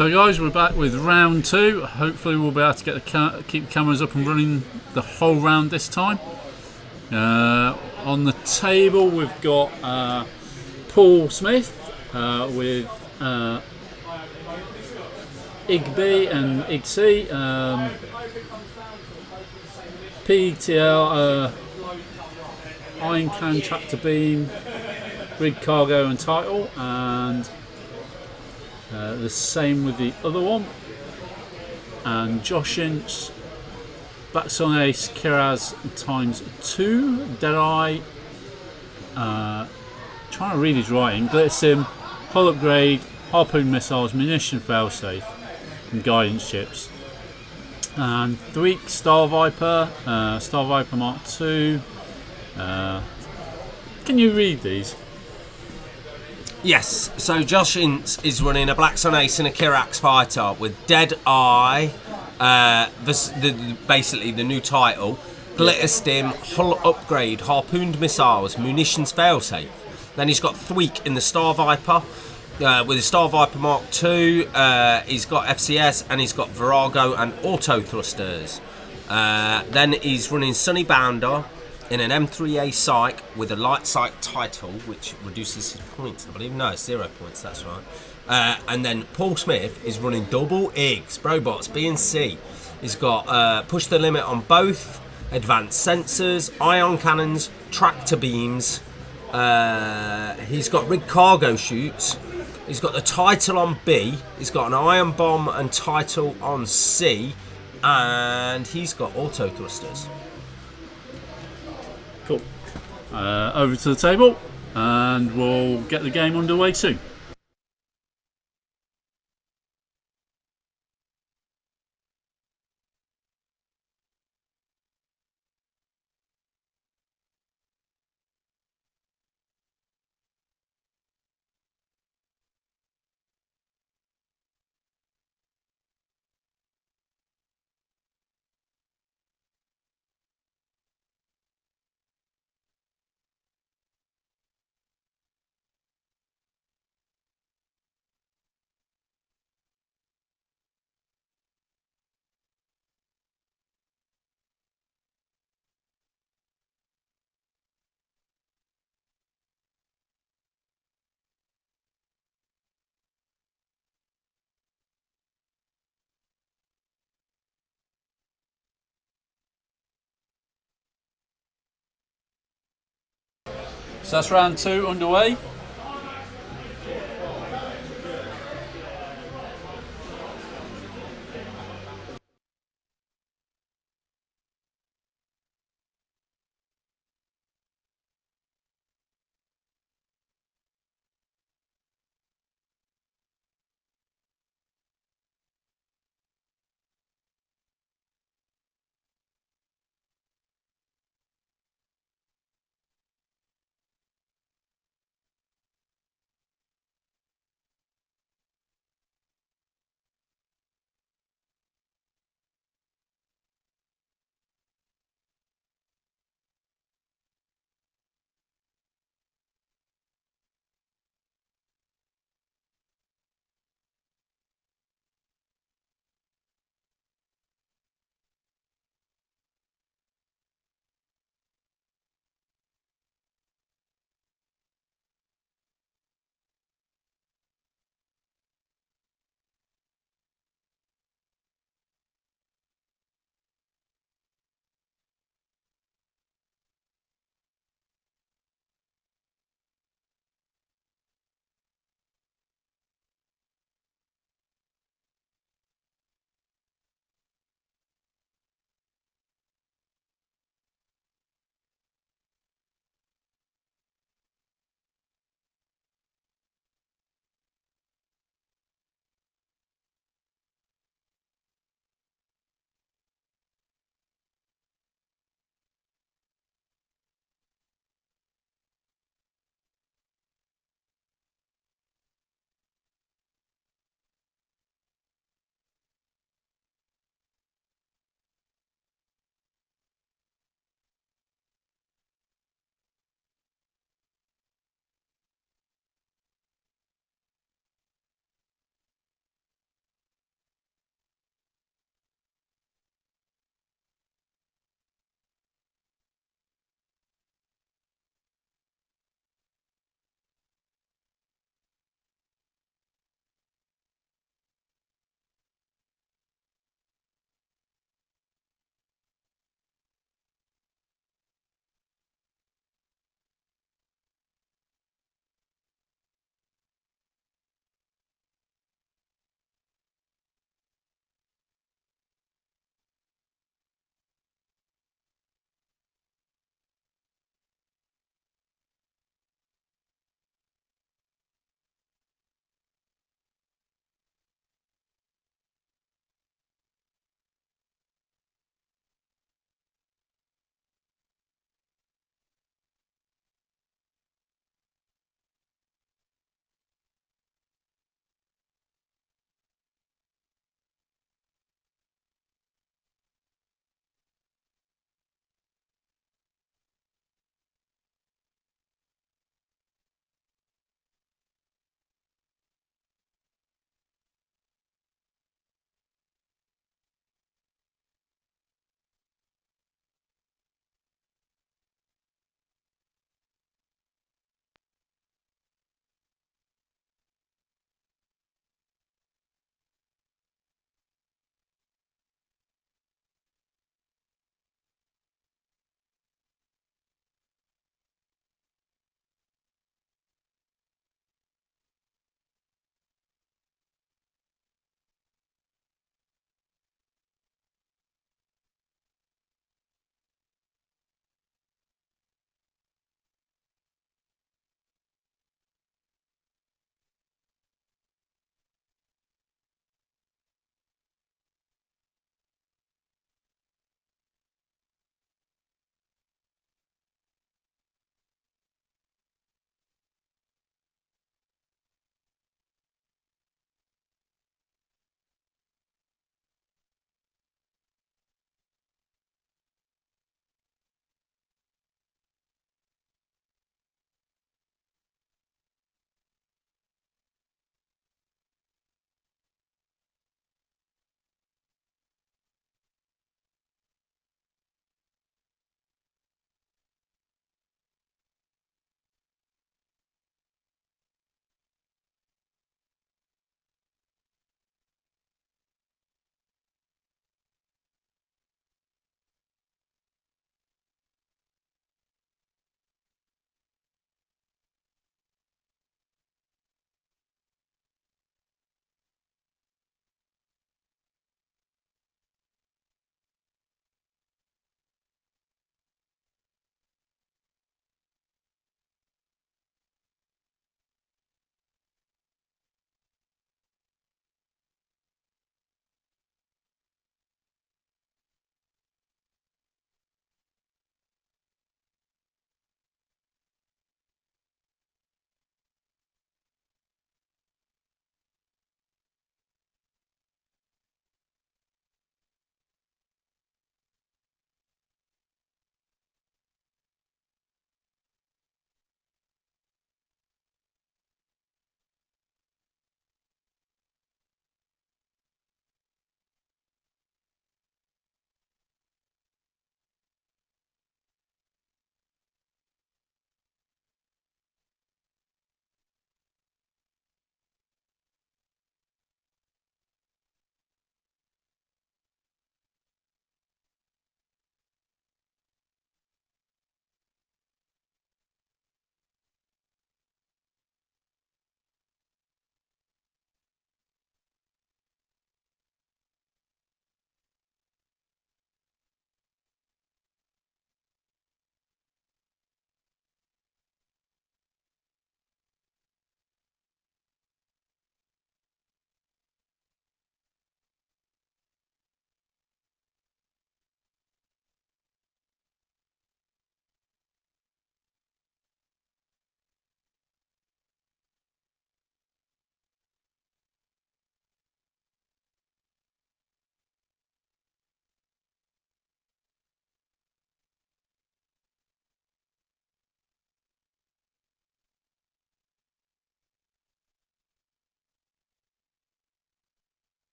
So guys, we're back with round 2. Hopefully we'll be able to get keep the cameras up and running the whole round this time. On the table we've got Paul Smith with Igby and Ince, PTL, Iron Can, Tractor Beam, Rig Cargo and Title, and the same with the other one. And Josh Ince, Backs on Ace, Kiraz ×2, Deadeye, trying to read his writing, Glitter Sim, Hull Upgrade, Harpoon Missiles, Munition Failsafe, and Guidance Chips. And Thweek, Star Viper Mark II. Can you read these? Yes, so Josh Ince is running a Black Sun Ace and a Kirax fighter with Deadeye, basically the new title, Glitter Stim, Hull Upgrade, Harpooned Missiles, Munitions Failsafe. Then he's got Thweek in the Star Viper, with his Star Viper Mark II, he's got FCS and he's got Virago and Auto Thrusters. Then he's running Sunny Bounder in an M3A Psych with a Light Psych title, which reduces his points, I believe. No, it's 0 points, that's right. And then Paul Smith is running double Iggs, Brobots, B and C. He's got Push the Limit on both, Advanced Sensors, Ion Cannons, Tractor Beams. He's got Rig Cargo Chutes. He's got the title on B. He's got an Iron Bomb and title on C. And he's got Auto Thrusters. Cool. Over to the table, and we'll get the game underway soon. So that's round 2 underway.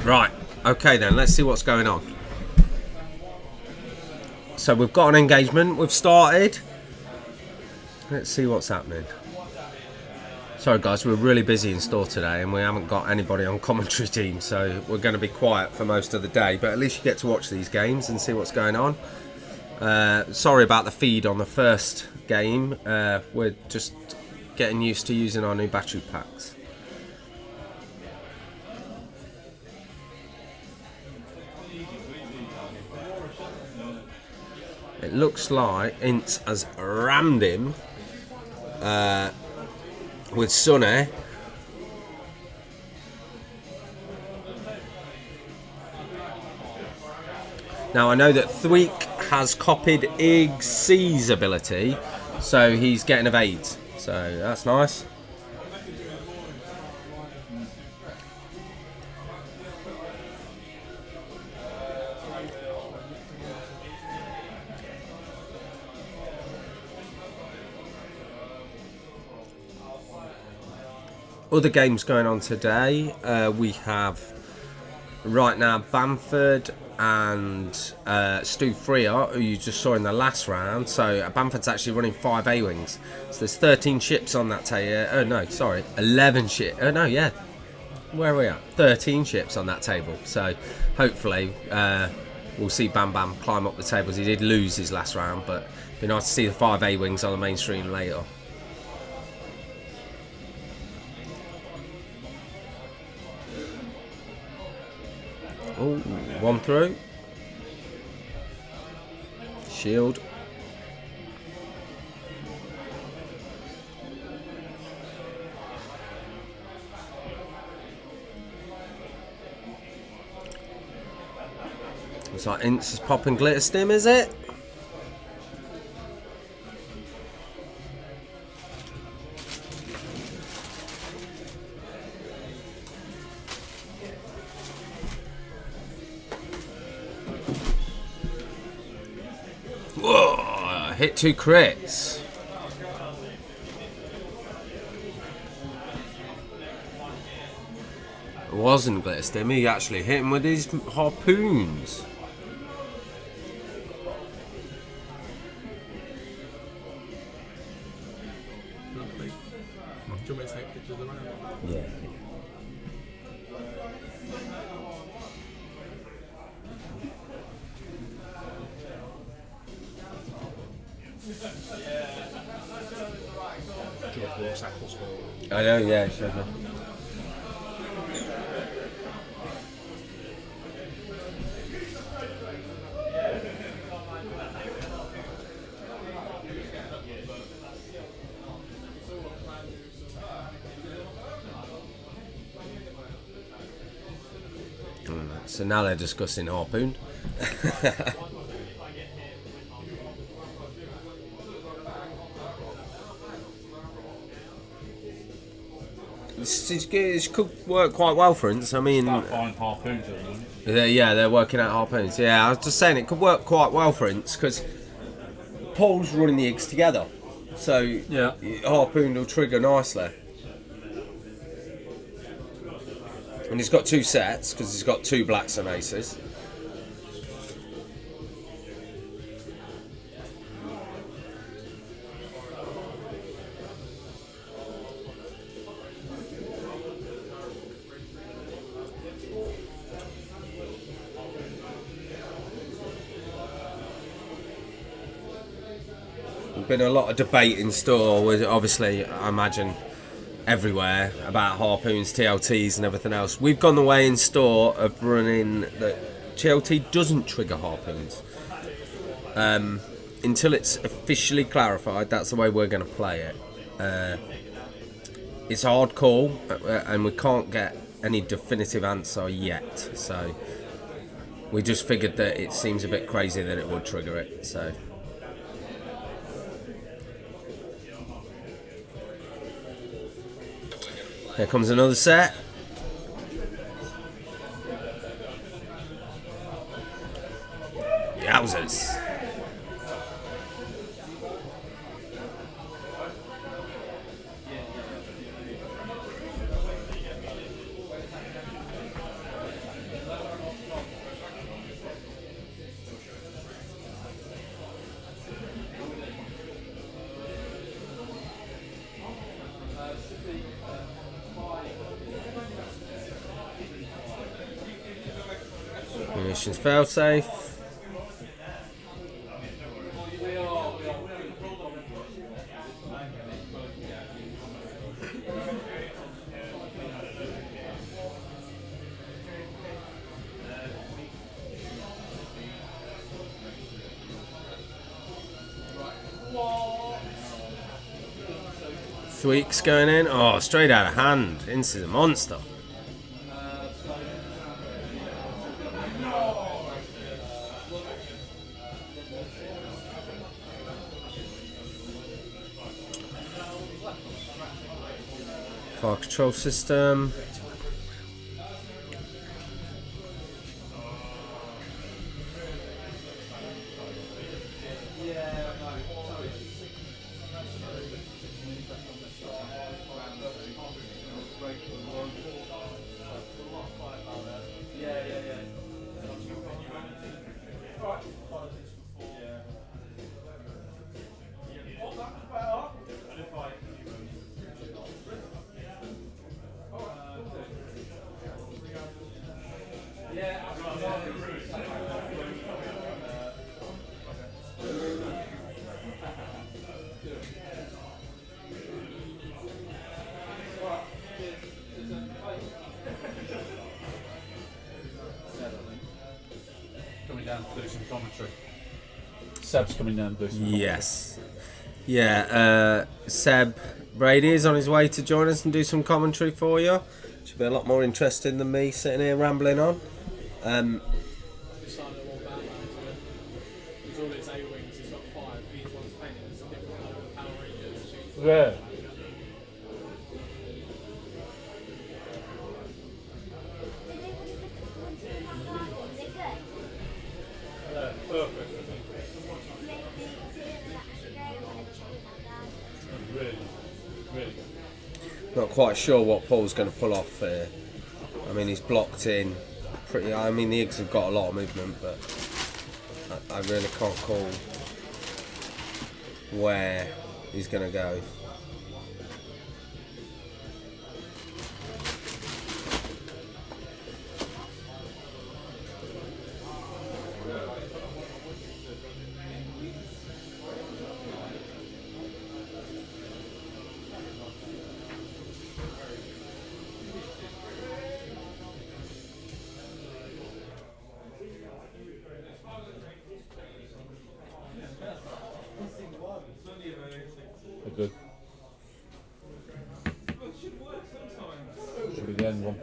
Right, okay then, let's see what's going on. So we've got an engagement, we've started. Let's see what's happening. Sorry guys, we're really busy in store today and we haven't got anybody on commentary team, so we're going to be quiet for most of the day, but at least you get to watch these games and see what's going on. Sorry about the feed on the first game, we're just getting used to using our new battery packs. It looks like Ince has rammed him with Sonny. Now I know that Thweek has copied Ince's ability, so he's getting evades. So that's nice. Other games going on today, we have right now Bamford and Stu Freer, who you just saw in the last round. So Bamford's actually running 5 A-Wings. So there's 13 ships on that table. Oh no, sorry, 11 ships. Oh no, yeah. Where are we at? 13 ships on that table. So hopefully we'll see Bam Bam climb up the tables. He did lose his last round, but it'd be nice to see the 5 A-Wings on the main stream later. Oh, one through. Shield. Looks like Ince is popping glitter stim, is it? Whoa, hit 2 crits. It wasn't glitter stim, he actually hit him with his harpoons. Do you want me to take pictures of the round? Yeah. I know, yeah, sure. So now they're discussing harpoon. This could work quite well for Ince. I mean, harpoons. yeah, they're working out harpoons. Yeah, I was just saying it could work quite well for Ince because Paul's running the eggs together, so Yeah. harpoon will trigger nicely. And he's got 2 sets because he's got 2 blacks and aces. There's been a lot of debate in store with, obviously, I imagine, everywhere about harpoons, TLTs and everything else. We've gone the way in store of running that TLT doesn't trigger harpoons. Until it's officially clarified, that's the way we're going to play it. It's a hard call and we can't get any definitive answer yet, so we just figured that it seems a bit crazy that it would trigger it. So here comes another set. Yowzers. Munitions failsafe. Tweaks going in. Oh, straight out of hand. Ince is a monster. Fire control system. Coming down to do some commentary. Seb's coming down to do some commentary. Yes. Yeah, Seb Brady is on his way to join us and do some commentary for you. Should be a lot more interesting than me sitting here rambling on. Yeah. Perfect. Really, really. Not quite sure what Paul's going to pull off here. I mean, he's blocked in pretty. I mean, the Iggs have got a lot of movement, but I really can't call where he's going to go. Good. Should be the end one.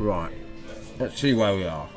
Right. Let's see where we are.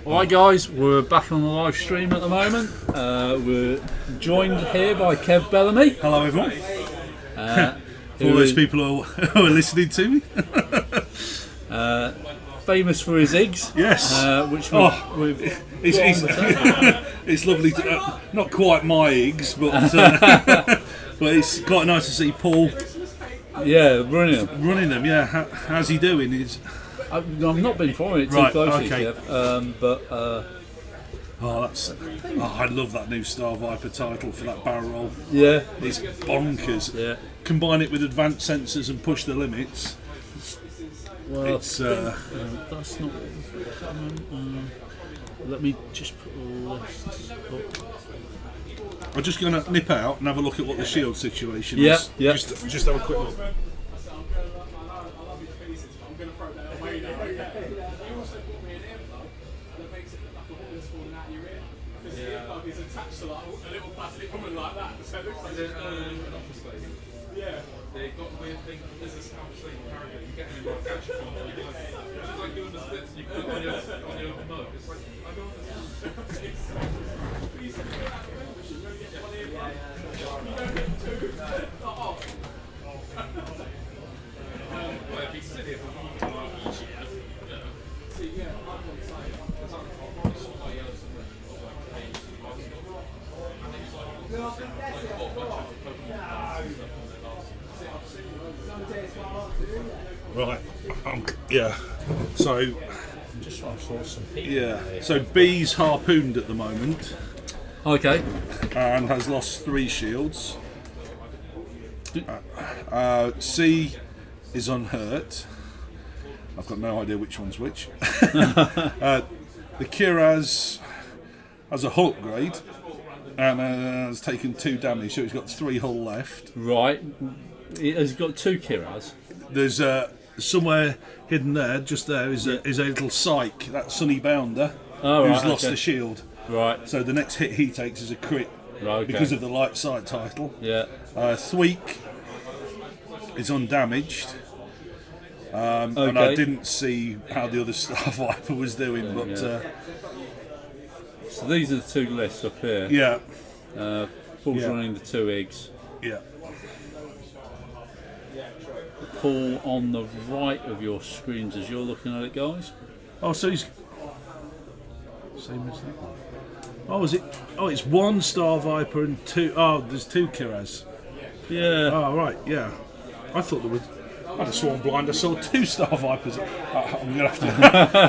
Alright guys, we're back on the live stream at the moment. We're joined here by Kev Bellamy. Hello everyone. For all those people who are listening to me. Famous for his eggs. Yes. Which we've it's lovely to, not quite my eggs, but but it's quite nice to see Paul running them. Yeah, how's he doing? I've not been following it too Right, closely, okay. Kev. I love that new Star Viper title for that barrel roll. Yeah, It's bonkers. yeah. Combine it with advanced sensors and push the limits. Well, It's that's not. Let me just put the lists up. I'm just going to nip out and have a look at what the shield situation Yeah, is. yeah. Just have a quick look. They've got the weird thing, there's a Scum character, you get him in like gadget form, it's like doing the splits you put on your mug. It's like, I don't well, it'd be silly if we could each year. Right. Yeah. So Just trying to source some heat. yeah. So B's harpooned at the moment Okay. and has lost 3 shields. C is unhurt. I've got no idea which one's which. The Kiraz has a hull upgrade and has taken 2 damage, so he's got 3 hull left. Right. He's got 2 Kiras. There's somewhere hidden there, just there, is a little psych, that Sunny Bounder, Oh, who's right, lost okay. a shield. Right. So the next hit he takes is a crit Right. Okay. because of the light side title. Yeah. Thweek is undamaged. And I Okay. didn't see how the other Star Viper was doing, but So these are the 2 lists up here. yeah, Paul's Yeah. running the 2 eggs. yeah. Paul on the right of your screens as you're looking at it, guys. Oh, so he's same as that one. Oh, is it? Oh, it's 1 Star Viper and 2. Oh, there's 2 Kiraz. Yeah. Oh, right, yeah. I thought there was. I'd have sworn blind I saw 2 Star Vipers. I'm gonna have to.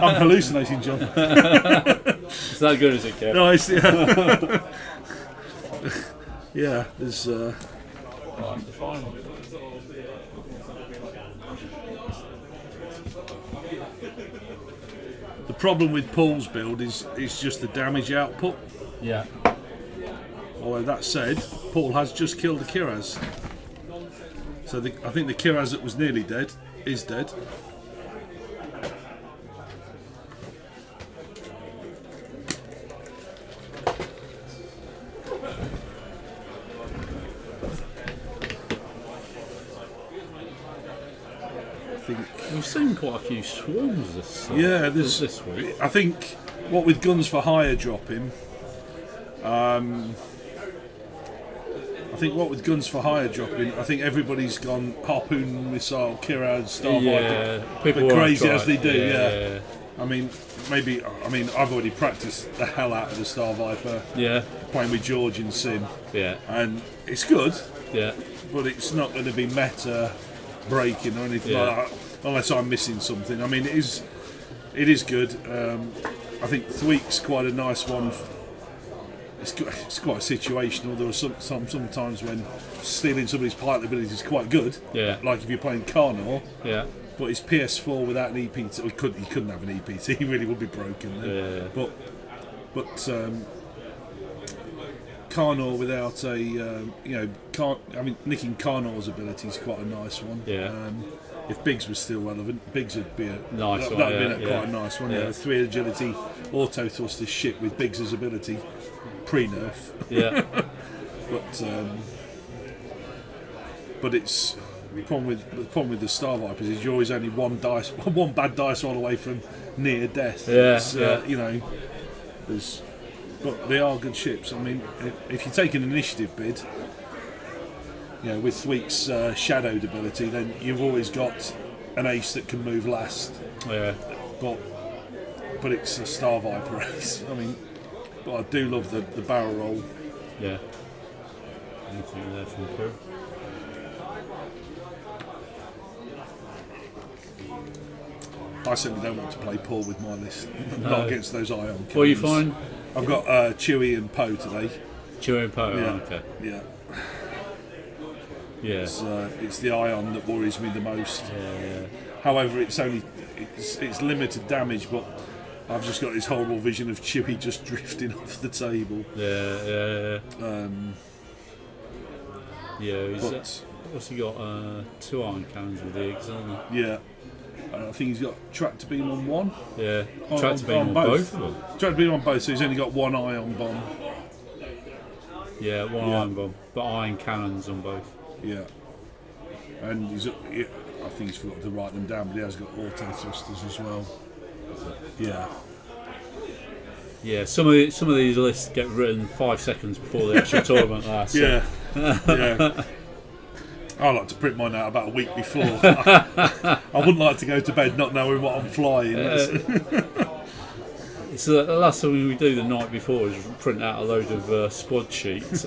I'm hallucinating, John. It's that good as it gets. No, it's, yeah. Yeah, there's. The problem with Paul's build is just the damage output. Yeah. Although that said, Paul has just killed the Kiraz. So I think the Kiraz that was nearly dead is dead. We've seen quite a few swarms this This week. I think what with guns for hire dropping, I think everybody's gone harpoon, missile, Kiraz, Star Viper, people but wanna crazy try as it. they do. Yeah. Yeah. I mean, I've already practiced the hell out of the Star Viper Yeah. playing with George in Sim, Yeah. and it's good, Yeah. but it's not going to be meta breaking or anything Yeah. like that, unless I'm missing something. I mean, it is good. I think Thweek's quite a nice one. It's quite situational. There are sometimes when stealing somebody's pilot ability is quite good. Yeah. Like if you're playing Carnor, Yeah. but his PS4 without an EPT, he couldn't have an EPT. He really would be broken then. Yeah. But Carnor without a nicking Carnor's ability is quite a nice one. Yeah. If Biggs was still relevant, Biggs would be Nice that one, would have been yeah. quite a nice one. Yeah. Yeah. 3 agility, auto thrust is shit with Biggs' ability, pre-nerf. Yeah. But it's the problem with the Star Vipers is you're always only one bad dice roll away from near death. Yeah, You know, but they are good ships. I mean, if you take an initiative bid, you know, with Thweek's shadowed ability, then you've always got an ace that can move last. Yeah. But it's a Star Viper ace. I mean, but I do love the barrel roll. Yeah. Anything there from Crew? I certainly don't want to play Paul with my list. No. Not against those Ion cannons. What are you find? I've got Chewie and Poe today. Chewie and Poe, Yeah. okay. Yeah. Yeah. It's the Ion that worries me the most. Yeah. However, it's limited damage, but I've just got this horrible vision of Chewie just drifting off the table. Yeah. But what's he got? 2 iron cannons with the eggs, hasn't he? yeah, I think he's got tractor beam on one. Yeah. Tractor beam on both of them. Tractor beam on both, so he's only got one ion bomb. Yeah, one iron bomb, but iron cannons on both. Yeah, and I think he's forgot to write them down, but he has got auto thrusters as well. Yeah. Yeah, some of these lists get written 5 seconds before the actual tournament lasts. So. Yeah. Yeah. I like to print mine out about a week before. I wouldn't like to go to bed not knowing what I'm flying. So the last thing we do the night before is print out a load of squad sheets.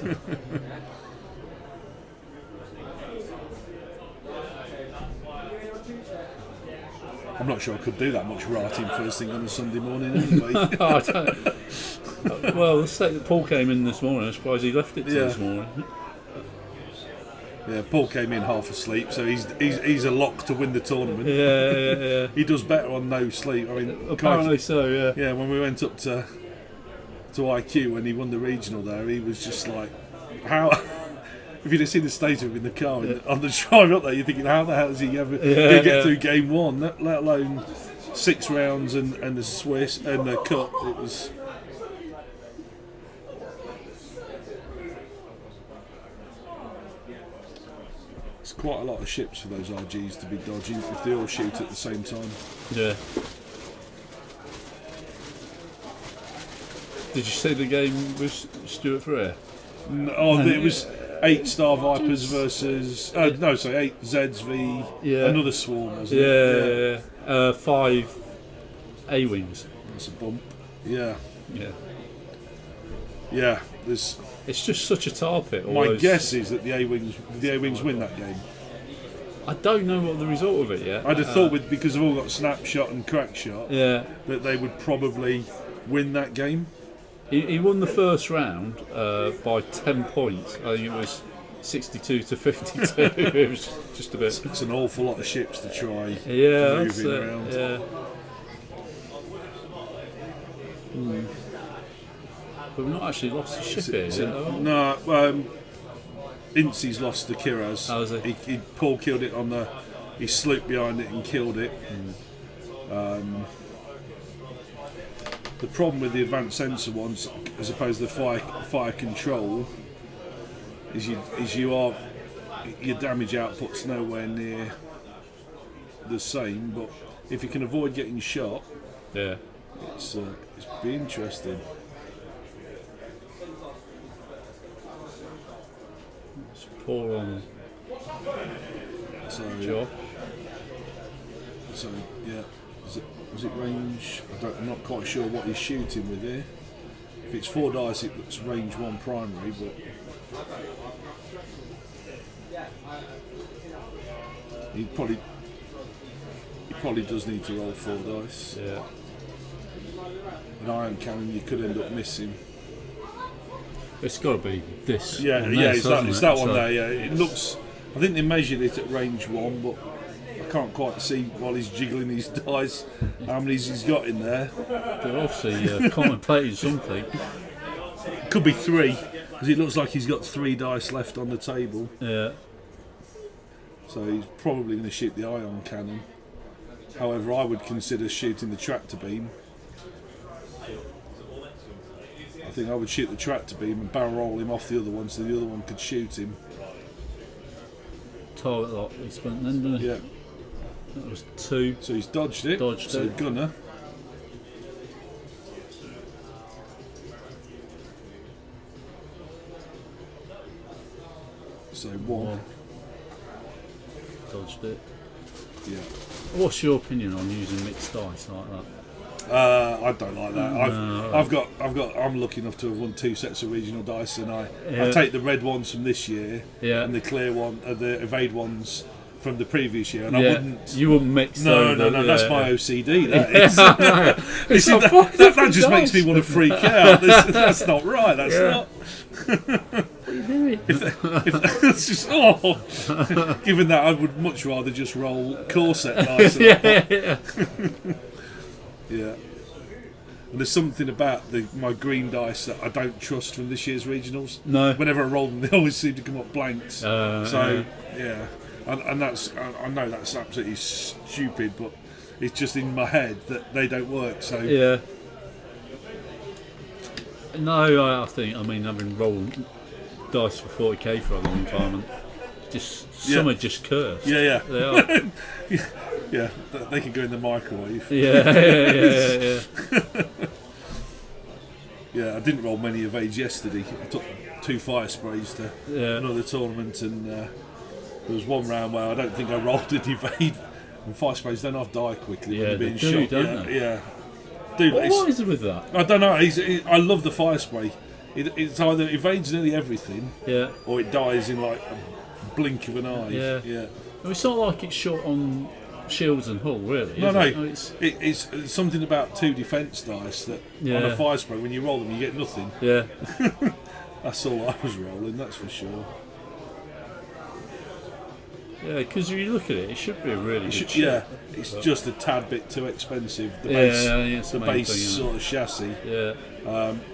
I'm not sure I could do that much writing first thing on a Sunday morning anyway. Well, the state that Paul came in this morning, I'm surprised he left it till this morning. Yeah, Paul came in half asleep, so he's a lock to win the tournament. Yeah. He does better on no sleep. I mean, Apparently so, yeah. Yeah, when we went up to IQ when he won the regional there, he was just like, how... If you'd have seen the state of him in the car on the drive up there, you're thinking, how the hell is he ever going to get through game one? Let alone 6 rounds and the Swiss and the cut. It was. It's quite a lot of ships for those RGs to be dodging if they all shoot at the same time. Yeah. Did you see the game with Stuart Freer? No, it was 8 Star Vipers versus 8 Zeds v another swarm, wasn't it? 5 A-wings. That's a bump. Yeah. There's. It's just such a tar pit. My guess is that the A-wings win that game. I don't know what the result of it yet. I'd have thought because they've all got snapshot and crack shot, that they would probably win that game. He won the first round by 10 points. I think it was 62 to 52. It was just a bit. It's an awful lot of ships to try moving around. Yeah. But we've not actually lost the ship here. No, Ince's lost the Kiraz. How is it? Paul killed it on he slooped behind it and killed it. The problem with the advanced sensor ones, as opposed to the fire control, is your damage output's nowhere near the same. But if you can avoid getting shot, it's be interesting. It's Paul on job. So yeah. Was it range? I'm not quite sure what he's shooting with here. If it's 4 dice, it looks range 1 primary, but he probably does need to roll 4 dice. Yeah. An iron cannon, you could end up missing. It's got to be this. It's that one there. Yeah, it looks. I think they measured it at range 1, but I can't quite see while he's jiggling his dice how many he's got in there. They're obviously contemplating something. Could be 3, because it looks like he's got 3 dice left on the table. Yeah. So he's probably going to shoot the ion cannon. However, I would consider shooting the tractor beam. I think I would shoot the tractor beam and barrel roll him off the other one so the other one could shoot him. target lock he spent then, didn't he? Yeah. That was 2. So he's dodged it. Dodged so it. Gunner. So 1. Dodged it. Yeah. What's your opinion on using mixed dice like that? I don't like that. I'm lucky enough to have won 2 sets of regional dice, and I take the red ones from this year and the clear one, the evade ones from the previous year, and I wouldn't. You wouldn't mix. No, that's my OCD. That is. That just makes me want to freak out. That's not right. That's not. What are you doing? It's just given that, I would much rather just roll core set dice. Yeah. And there's something about my green dice that I don't trust from this year's regionals. No. Whenever I roll them, they always seem to come up blanks. Yeah. And that's, I know that's absolutely stupid, but it's just in my head that they don't work. So yeah. No, I mean, I've been rolling dice for 40k for a long time, and some are just cursed. Yeah. They are. Yeah, they can go in the microwave. Yeah. Yeah, I didn't roll many evades yesterday. I took 2 fire sprays to another tournament, and there was one round where I don't think I rolled an evade. And fire sprays don't have die quickly when they're being shot. Don't they? Yeah. Dude, what is it with that? I don't know. I love the fire spray. It's either evades nearly everything, or it dies in like a blink of an eye. Yeah. It's not like it's shot on shields and hull, really. No. It's something about 2 defence dice that on a fire spray, when you roll them, you get nothing. Yeah. That's all I was rolling. That's for sure. Yeah, because if you look at it, it should be a really good ship. Yeah, it's just a tad bit too expensive. The base sort of chassis. Yeah.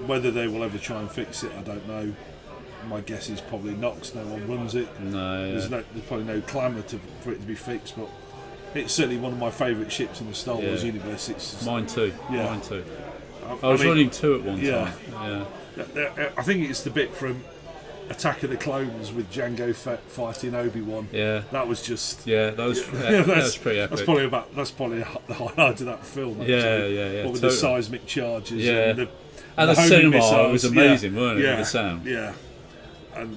Whether they will ever try and fix it, I don't know. My guess is probably not, 'cause no one runs it. No. There's probably no clamour for it to be fixed, but it's certainly one of my favourite ships in the Star Wars universe. It's mine too. Yeah. Mine too. I was running 2 at one time. Yeah. I think it's the bit from Attack of the Clones with Jango fighting Obi-Wan. Yeah. That was just. Yeah, that was pretty epic. That's probably the highlight of that film. Actually. Yeah. What with the seismic charges and the homing cinema missiles. was amazing, weren't it? With the sound. Yeah. And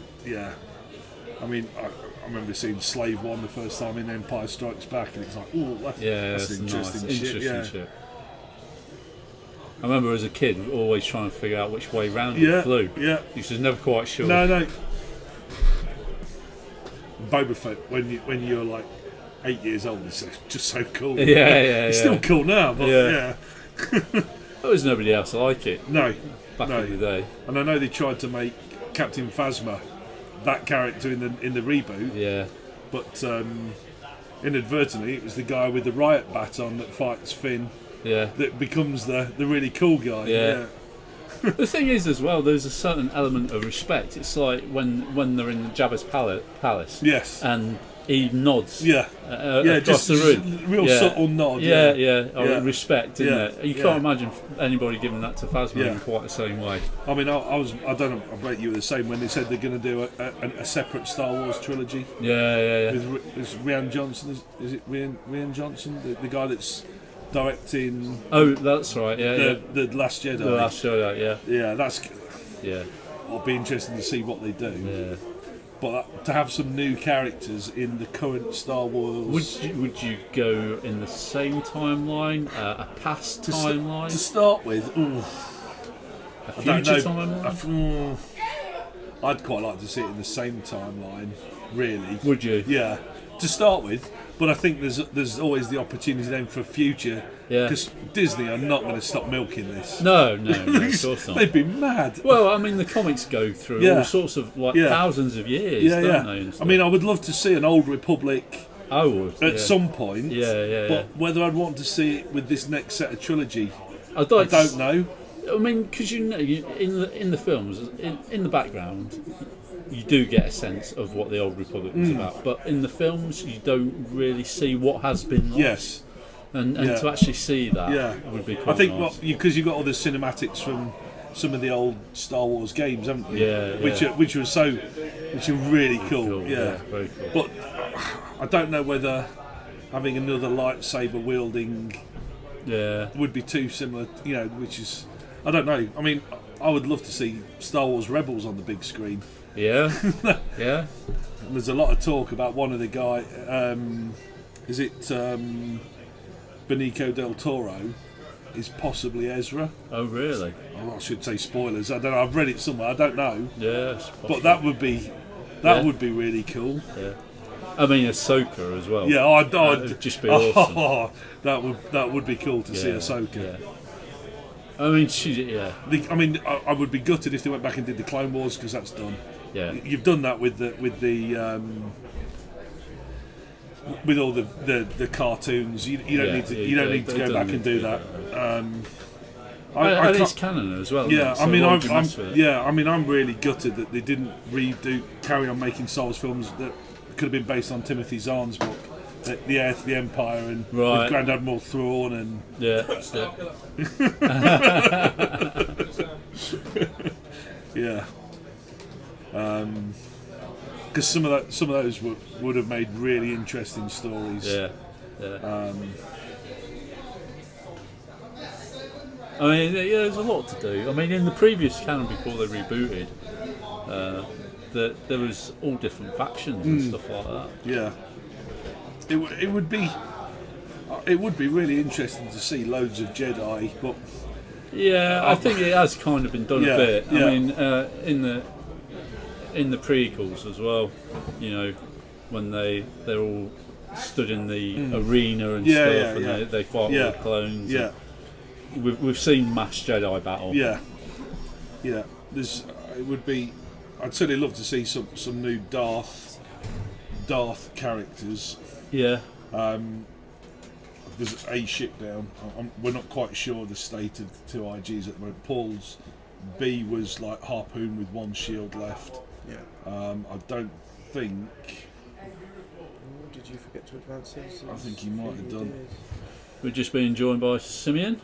I mean, I remember seeing Slave 1 the first time in Empire Strikes Back, and it's like, that's an interesting shit. I remember as a kid always trying to figure out which way round it flew. Yeah. You was never quite sure. No. Boba Fett, when you're like 8 years old, it's just so cool. It's still cool now, but there was nobody else like it. No. Back in the day. And I know they tried to make Captain Phasma that character in the reboot. Yeah. But inadvertently, it was the guy with the riot baton that fights Finn. Yeah. That becomes the really cool guy. Yeah. The thing is, as well, there's a certain element of respect. It's like when they're in Jabba's palace. Yes. And he nods. Across just the room. Real subtle nod. Respect, isn't it? You can't imagine anybody giving that to Phasma in quite the same way. I mean, I don't know. I bet you were the same when they said they're going to do a separate Star Wars trilogy. Yeah. With Rian Johnson. Is it Rian Johnson, the guy that's directing? Oh, that's right. The Last Jedi. The Last Jedi. Yeah, that's. Yeah. It'll be interesting to see what they do. Yeah. But to have some new characters in the current Star Wars... Would you go in the same timeline, a past timeline? To start with, a future timeline? I'd quite like to see it in the same timeline, really. Would you? Yeah, to start with. But I think there's always the opportunity then for future. Yeah. Because Disney are not going to stop milking this. No, of course not. They'd be mad. Well, I mean, the comics go through all sorts of thousands of years, don't they? And I mean, I would love to see an Old Republic. I would at some point. Yeah. But whether I'd want to see it with this next set of trilogy, I don't know. I mean, because in the films, in the background, you do get a sense of what the Old Republic was about, but in the films you don't really see what has been like. Yes. And to actually see that would be quite I think nice. because you've got all the cinematics from some of the old Star Wars games, haven't you? Yeah, Which are really cool. Yeah, very cool. but I don't know whether having another lightsaber wielding would be too similar. You know, which is, I don't know. I mean, I would love to see Star Wars Rebels on the big screen. Yeah, yeah. And there's a lot of talk about one of the guy. Is it Benicio del Toro? Is possibly Ezra. Oh, really? I should say spoilers. I don't know. I've read it somewhere. I don't know. Yeah, but that would be really cool. Yeah. I mean, Ahsoka as well. Yeah, I'd just be awesome. That would be cool to see Ahsoka. Yeah. I mean, I would be gutted if they went back and did the Clone Wars, because that's done. Yeah. You've done that with all the cartoons. You don't need to go back and do that. And it's canon as well. Yeah, so I mean, I'm really gutted that they didn't carry on making Star Wars films that could have been based on Timothy Zahn's book, The Heir to the Empire, and with Grand Admiral Thrawn and yeah. Because some of those would have made really interesting stories. Yeah. I mean, there's a lot to do. I mean, in the previous canon before they rebooted, there was all different factions and stuff like that. Yeah, it would be really interesting to see loads of Jedi, but I think it has kind of been done a bit. Yeah. I mean, in the prequels as well, you know, when they're all stood in the arena and stuff, and they fight all the clones. Yeah. We've seen mass Jedi battle. Yeah. It would be. I'd certainly love to see some new Darth characters. Yeah. There's a ship down. We're not quite sure the state of the two IGs at the moment. Paul's B was like Harpoon with one shield left. Yeah. I don't think. Did you forget to advance this? I think he might have done. We're just being joined by Simeon.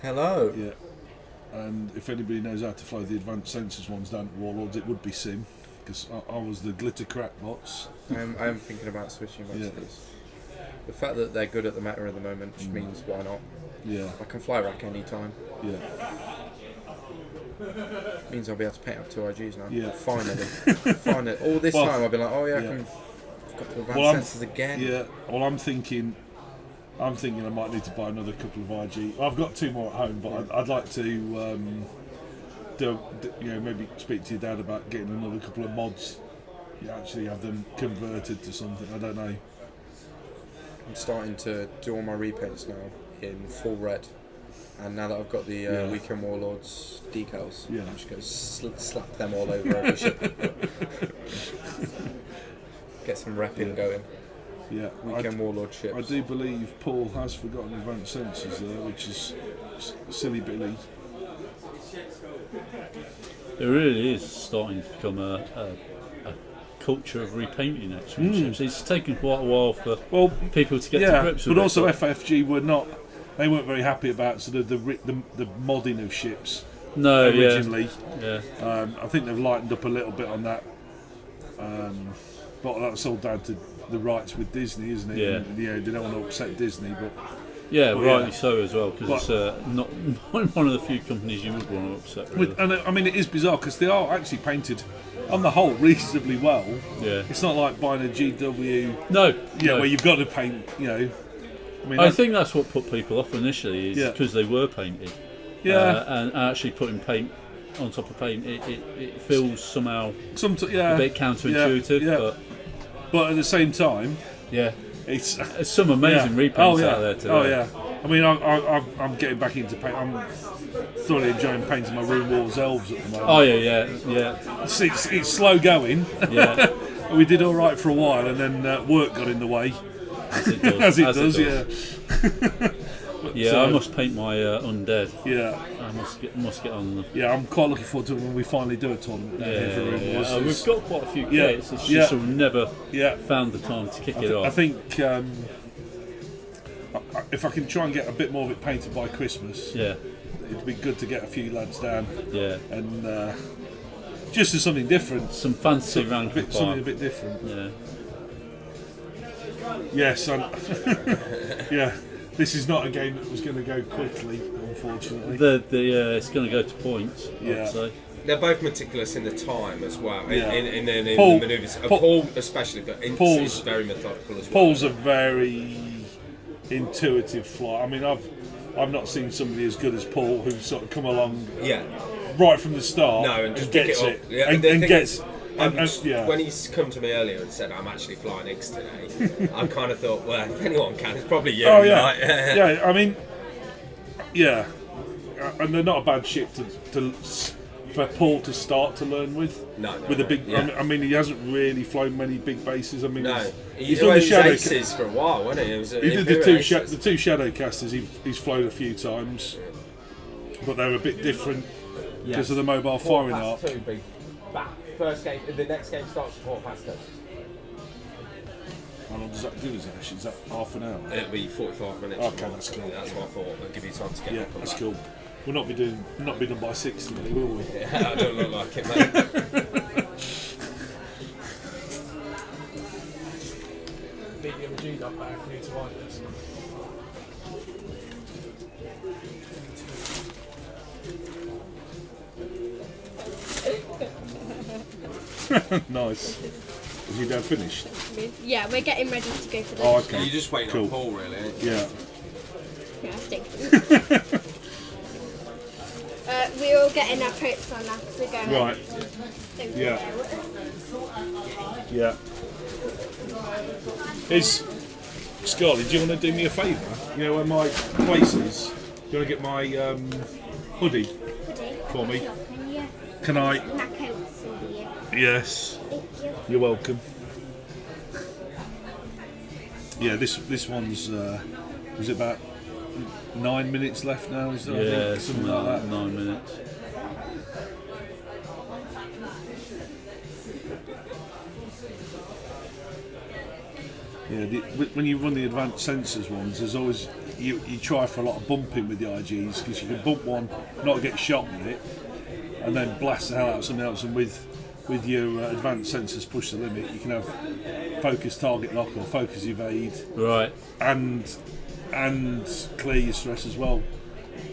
Hello. Yeah. And if anybody knows how to fly the advanced sensors ones down at Warlords, it would be Sim, because I was the glitter crack bots. I am thinking about switching back to these. The fact that they're good at the meta at the moment just means why not? Yeah. I can fly rack any time. Yeah. Means I'll be able to paint up 2 IGs now. Yeah. Finally. All this time I've been like, I've got to advance sensors again. Yeah. Well, I'm thinking I might need to buy another couple of IG. I've got 2 more at home, but I'd like to maybe speak to your dad about getting another couple of mods. You actually have them converted to something. I don't know. I'm starting to do all my repaints now in full red, and now that I've got the Weekend Warlords decals, I'm just going to slap them all over every ship. Get some repping going. Yeah, Weekend Warlord ships. I do believe Paul has forgotten advanced sensors there, which is silly Billy. It really is starting to become a culture of repainting X-Wing ships. It's taken quite a while for people to get to grips with it. But also FFG weren't very happy about sort of the modding of ships. No, originally. Yeah. I think they've lightened up a little bit on that. But that's all down to the rights with Disney, isn't it? Yeah. And, they don't want to upset Disney, but rightly so as well, because it's not one of the few companies you would want to upset. Really. And I mean, it is bizarre because they are actually painted, on the whole, reasonably well. Yeah. It's not like buying a GW. No. Where you've got to paint. I mean, I think that's what put people off initially, is because they were painted. Yeah. And actually putting paint on top of paint, it feels somehow a bit counterintuitive. Yeah. But at the same time, it's some amazing repaints out there today. Oh yeah. I mean, I'm getting back into paint. I'm thoroughly enjoying painting my room walls elves at the moment. Oh yeah. It's slow going. Yeah. We did all right for a while, and then work got in the way. As it does. Yeah. But, I must paint my undead. Yeah. I must get on them. Yeah, I'm quite looking forward to when we finally do a tournament down here for Room Wars. We've got quite a few kits. It's just we've never found the time to kick it off. I think if I can try and get a bit more of it painted by Christmas, it'd be good to get a few lads down Yeah. and just as something different. Some fancy rank Something a bit different. Yeah. Yes, yeah. This is not a game that was going to go quickly, unfortunately. It's going to go to points. Yeah. I'd say. They're both meticulous in the time as well, Yeah. in the Paul- manoeuvres. Paul- Paul especially, but Ince Paul's- is very methodical as well. Paul's a very intuitive fly. I mean, I've not seen somebody as good as Paul who's sort of come along Yeah. right from the start No, and just pick gets it up. it. Yeah, and the thing gets. is, Yeah. When he's come to me earlier and said I'm actually flying Ince today, I kind of thought, well, if anyone can, it's probably you. Oh yeah, right? yeah. I mean, yeah, and they're not a bad ship for Paul to start to learn with. No, with a big. yeah. I mean, he hasn't really flown many big bases. I mean, No, he's he done the was shadow. aces for a while, wasn't he? It was He did the two shadow casters. He's flown a few times, but they're a bit different because of the mobile firing arc. First game, the next game starts at 2:15. How long does that do? Is that half an hour? It'll be 45 minutes. Okay, that's cool. That's what I thought. I'll give you time to get Yeah, up and that's back. cool. We'll not be done by 6 today, will we? I don't look like it, mate. Medium G'd up there for you to like this. Nice. Is your dad finished? Yeah, we're getting ready to go for the. Oh, okay. You're just waiting Cool. on Paul, really. Ain't you? Yeah. Yeah, stick. We're all getting our coats on now because we're going. Right. So Yeah. Yeah. Scarlett, do you want to do me a favour? You know where my place is? Do you want to get my hoodie for me? Yeah. Can I? My coats will be here. Yes. Thank you. You're welcome. Yeah, this one's was it about 9 minutes left now? Is there, I Yeah, think, something like that. 9 minutes. Yeah, when you run the advanced sensors ones, there's always you try for a lot of bumping with the IGs because you can bump one, not get shot with it, and then blast the hell out of something else. And with your advanced sensors push the limit, you can have focus target lock or focus evade, Right. and clear your stress as well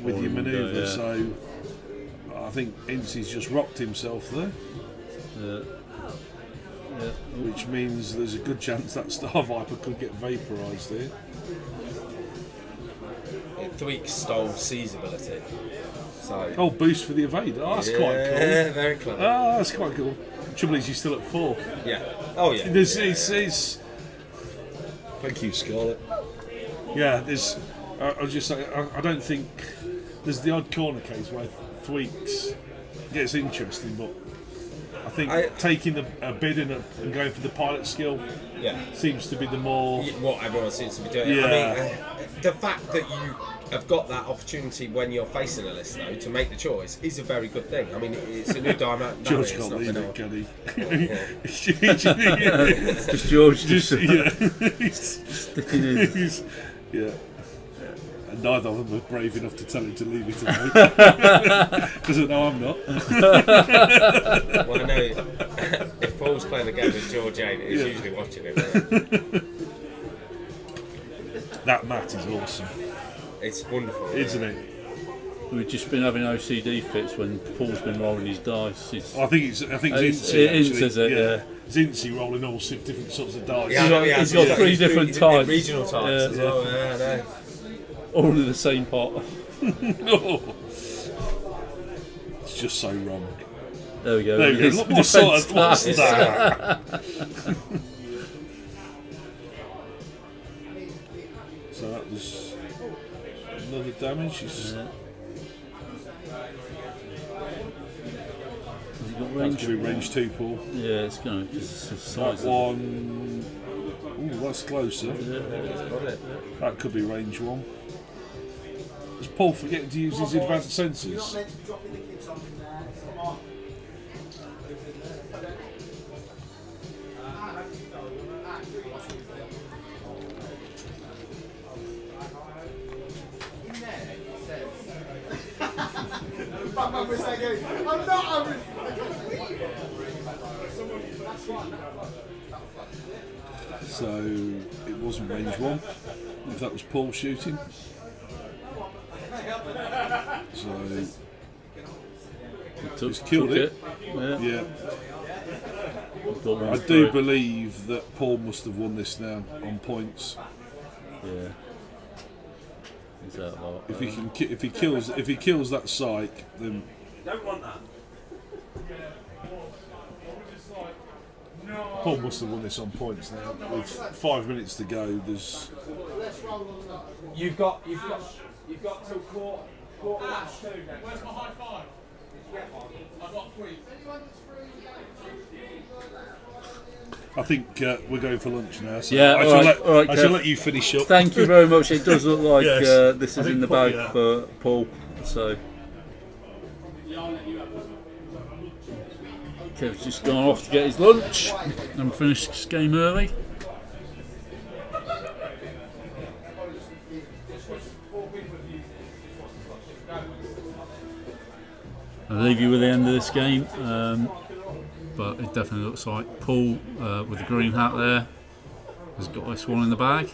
with All your in one go, manoeuvre. yeah. So I think Ince's just rocked himself there, Yeah. Yeah. which means there's a good chance that Star Viper could get vaporised here. Thweek stole C's ability. So. Oh, boost for the evade. Oh, that's quite cool. Yeah, very clever. Oh, that's quite cool. Trouble is, you're still at 4. Yeah. Oh, yeah. It's Thank you, Scarlett. Yeah, there's. I was just saying, I don't think there's the odd corner case where Thweeks gets interesting, but I think taking a bid and going for the pilot skill Yeah. seems to be the more. What everyone seems to be doing. Yeah. I mean, the fact that you have got that opportunity when you're facing a list, though, to make the choice is a very good thing. I mean, it's a new dynamic. George it's can't nothing leave it, else. can he? Just George just yeah. sticking in. Yeah. And neither of them were brave enough to tell him to leave it alone. Because I know I'm not. Well, I know if Paul's playing the game with George ain't, he's usually watching it. That mat is awesome, It's wonderful, isn't it? We've just been having OCD fits when Paul's been rolling his dice. I think it's It's- Ince, it actually. is it, yeah. It's Ince rolling all different sorts of dice. Yeah, I know, He's got he's 3 different he's types. regional types Yeah, as well. Yeah, I know. all in the same pot. It's just so wrong. There we go. There we go. His Look, what sort of, what's defence that? So that was another damage. Has he got That's range? going to be range 2, Paul. Yeah, it's going to. It's the That size of it. one. Ooh, that's closer. He's got it. That could be range 1. Is Paul forgetting to use his advanced sensors? So it wasn't range 1, if that was Paul shooting. So he's killed it. Yeah. I do believe that Paul must have won this now on points. Yeah. Is that lot? If he kills that psych, then Don't want that. Paul must have won this on points now. With 5 minutes to go, there's You've got till quarter last 2. Where's my high five? I got 3. I think we're going for lunch now. So Yeah, I shall let you finish up. Thank you very much. It does look like Yes. this I is think in the Paul- bag yeah. for Paul. So Kev's just gone off to get his lunch and finished this game early. I'll leave you with the end of this game, but it definitely looks like Paul with the green hat there has got this one in the bag.